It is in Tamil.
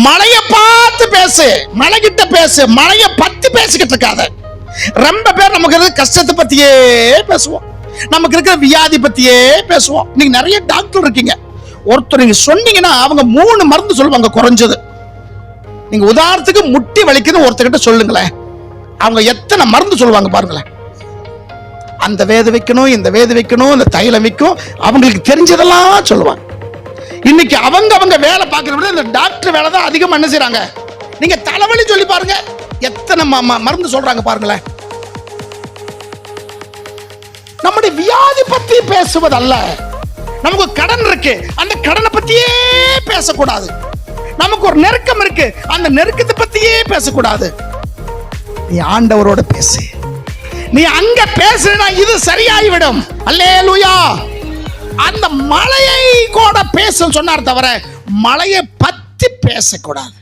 மழையை பார்த்து பேசு, மழைகிட்ட பேசு, மழையை பத்தி பேசிக்கிட்டு இருக்காத. ரொம்ப பேர் நமக்கு இருக்கிற கஷ்டத்தை பத்தியே பேசுவோம், நமக்கு இருக்கிற வியாதி பத்தியே பேசுவோம். நீங்க நிறைய டாக்டர் இருக்கீங்க, ஒருத்தர் நீங்க சொன்னீங்கன்னா அவங்க 3 மருந்து சொல்லுவாங்க குறைஞ்சது. நீங்க உதாரணத்துக்கு முட்டி வலிக்குன்னு ஒருத்தர்கிட்ட சொல்லுங்களேன், அவங்க எத்தனை மருந்து சொல்லுவாங்க பாருங்களேன். அந்த வேது வைக்கணும், இந்த வேது வைக்கணும், இந்த தைலம் வைக்கும், அவங்களுக்கு தெரிஞ்சதெல்லாம் சொல்லுவாங்க. இன்னைக்கு அவங்க வேலை பார்க்கறத விட இந்த டாக்டர் வேலை தான் அதிகமா என்ன செய்றாங்க. நீங்க தலைவலி சொல்லி பாருங்க, எத்தனை மருந்து சொல்றாங்க பாருங்களேன். நம்முடைய வியாதி பத்தி பேசுவதல்ல. நமக்கு கடன் இருக்கு, அந்த கடனை பத்தியே பேசக்கூடாது. நமக்கு ஒரு நெருக்கம் இருக்கு, அந்த நெருக்கத்தை பத்தியே பேசக்கூடாது. நீ ஆண்டவரோட பேசு. நீ அங்க பேசுனா இது சரியாகிவிடும். அல்லேலூயா. அந்த மலையை கூட பேச சொன்னார் தவிர மலையை பத்தி பேசக்கூடாது.